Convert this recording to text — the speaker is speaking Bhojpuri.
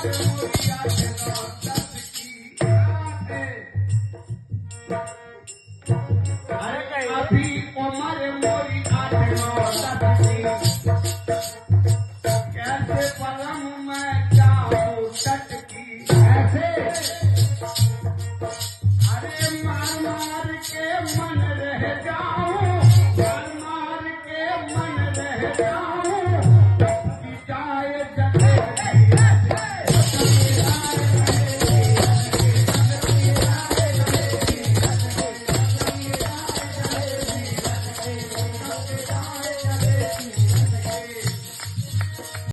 अरे काय अभी उमर मोरी 8 9 10 की कैसे पला